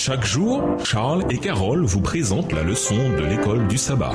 Chaque jour, Charles et Carole vous présentent la leçon de l'école du sabbat.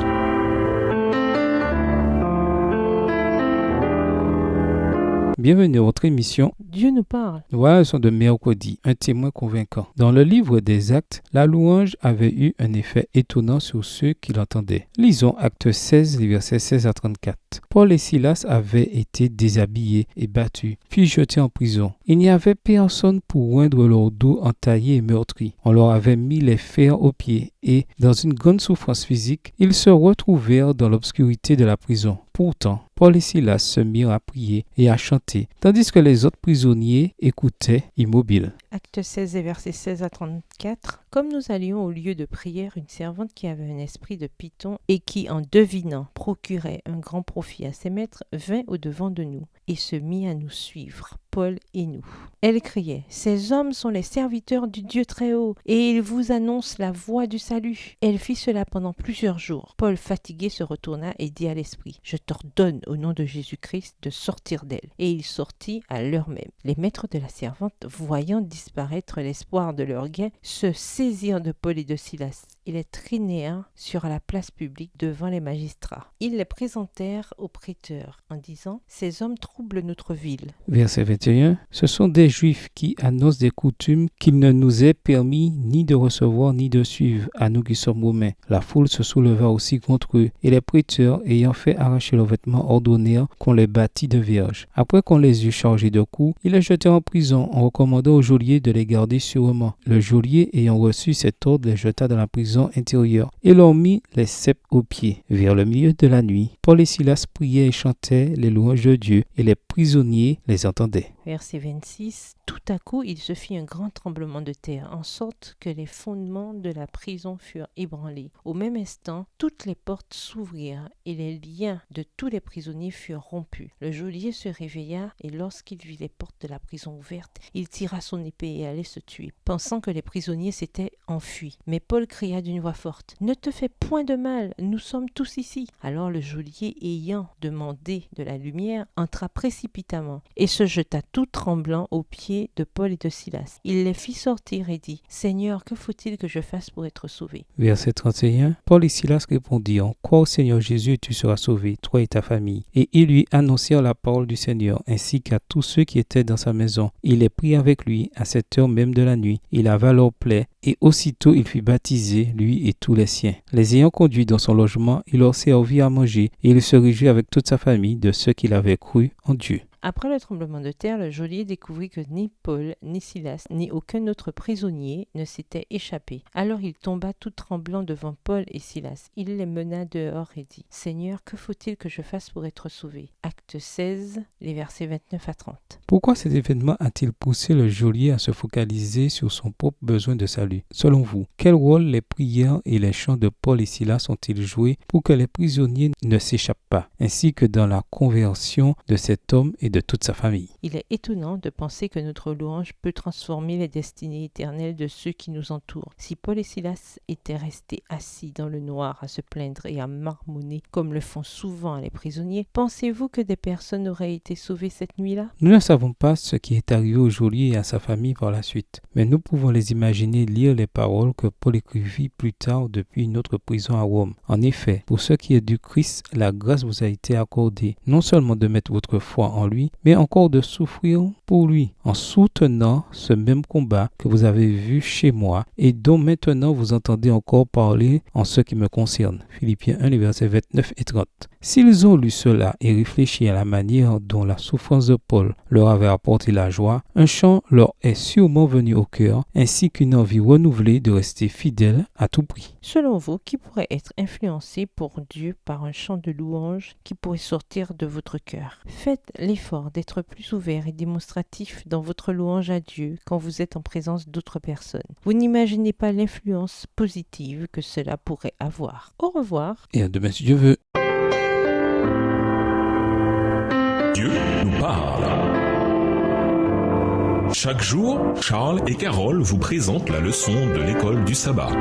Bienvenue à votre émission Dieu nous parle. Voilà, leçon de mercredi, un témoin convaincant. Dans le livre des Actes, la louange avait eu un effet étonnant sur ceux qui l'entendaient. Lisons Actes 16, les versets 16 à 34. Paul et Silas avaient été déshabillés et battus, puis jetés en prison. Il n'y avait personne pour oindre leur dos entaillé et meurtri. On leur avait mis les fers aux pieds et, dans une grande souffrance physique, ils se retrouvèrent dans l'obscurité de la prison. Pourtant, Paul et Silas se mirent à prier et à chanter, tandis que les autres prisonniers écoutaient immobiles. Acte 16 et versets 16 à 34. Comme nous allions au lieu de prière, une servante qui avait un esprit de python et qui, en devinant, procurait un grand profit à ses maîtres, vint au-devant de nous et se mit à nous suivre, Paul et nous. Elle criait « Ces hommes sont les serviteurs du Dieu Très-Haut et ils vous annoncent la voie du salut. » Elle fit cela pendant plusieurs jours. Paul, fatigué, se retourna et dit à l'esprit « Je t'ordonne au nom de Jésus-Christ de sortir d'elle. » Et il sortit à l'heure même. Les maîtres de la servante, voyant disparaître l'espoir de leur gain, se saisirent de Paul et de Silas. Ils les traînèrent sur la place publique devant les magistrats. Ils les présentèrent aux prêteurs en disant « Ces hommes troublent notre ville. » Verset 21. Ce sont des Juifs qui annoncent des coutumes qu'il ne nous est permis ni de recevoir ni de suivre, à nous qui sommes Romains. La foule se souleva aussi contre eux, et les prêteurs, ayant fait arracher leurs vêtements, ordonnèrent qu'on les bâtît de vierges. Après qu'on les eut chargés de coups, ils les jetèrent en prison, en recommandant au geôlier de les garder sûrement. Le geôlier, ayant reçu cet ordre, les jeta dans la prison intérieure et leur mit les ceps aux pieds. Vers le milieu de la nuit, Paul et Silas priaient et chantaient les louanges de Dieu, et les prisonniers les entendaient. Verset 26. Tout à coup, il se fit un grand tremblement de terre, en sorte que les fondements de la prison furent ébranlés. Au même instant, toutes les portes s'ouvrirent et les liens de tous les prisonniers furent rompus. Le geôlier se réveilla et lorsqu'il vit les portes de la prison ouvertes, il tira son épée et allait se tuer, pensant que les prisonniers s'étaient enfuis. Mais Paul cria d'une voix forte « Ne te fais point de mal, nous sommes tous ici. » Alors le geôlier, ayant demandé de la lumière, entra précipitamment et se jeta tout tremblant aux pieds de Paul et de Silas. Il les fit sortir et dit « Seigneur, que faut-il que je fasse pour être sauvé ?» Verset 31. Paul et Silas répondirent « Crois au Seigneur Jésus et tu seras sauvé, toi et ta famille. » Et ils lui annoncèrent la parole du Seigneur, ainsi qu'à tous ceux qui étaient dans sa maison. Il les prit avec lui à cette heure même de la nuit. Il lava leurs plaies, et aussitôt il fut baptisé, lui et tous les siens. Les ayant conduits dans son logement, il leur servit à manger, et il se réjouit avec toute sa famille de ceux qu'il avait cru en Dieu. Après le tremblement de terre, le geôlier découvrit que ni Paul, ni Silas, ni aucun autre prisonnier ne s'était échappé. Alors il tomba tout tremblant devant Paul et Silas. Il les mena dehors et dit « Seigneur, que faut-il que je fasse pour être sauvé ?» Acte 16, les versets 29 à 30. Pourquoi cet événement a-t-il poussé le geôlier à se focaliser sur son propre besoin de salut? Selon vous, quel rôle les prières et les chants de Paul et Silas ont-ils joué pour que les prisonniers ne s'échappent pas, ainsi que dans la conversion de cet homme et de toute sa famille? Il est étonnant de penser que notre louange peut transformer les destinées éternelles de ceux qui nous entourent. Si Paul et Silas étaient restés assis dans le noir à se plaindre et à marmonner, comme le font souvent les prisonniers, pensez-vous que des personnes auraient été sauvées cette nuit-là? Nous ne savons pas ce qui est arrivé au geôlier et à sa famille par la suite, mais nous pouvons les imaginer lire les paroles que Paul écrivit plus tard depuis une autre prison à Rome. En effet, pour ce qui est du Christ, la grâce vous a été accordée, non seulement de mettre votre foi en lui, mais encore de souffrir pour lui, en soutenant ce même combat que vous avez vu chez moi et dont maintenant vous entendez encore parler en ce qui me concerne. Philippiens 1, les versets 29 et 30. S'ils ont lu cela et réfléchi à la manière dont la souffrance de Paul leur avait apporté la joie, un chant leur est sûrement venu au cœur, ainsi qu'une envie renouvelée de rester fidèle à tout prix. Selon vous, qui pourrait être influencé pour Dieu par un chant de louange qui pourrait sortir de votre cœur? Faites l'effort d'être plus ouvert et démonstratif dans votre louange à Dieu quand vous êtes en présence d'autres personnes. Vous n'imaginez pas l'influence positive que cela pourrait avoir. Au revoir. Et à demain si Dieu veut. Dieu nous parle. Chaque jour, Charles et Carole vous présentent la leçon de l'école du sabbat.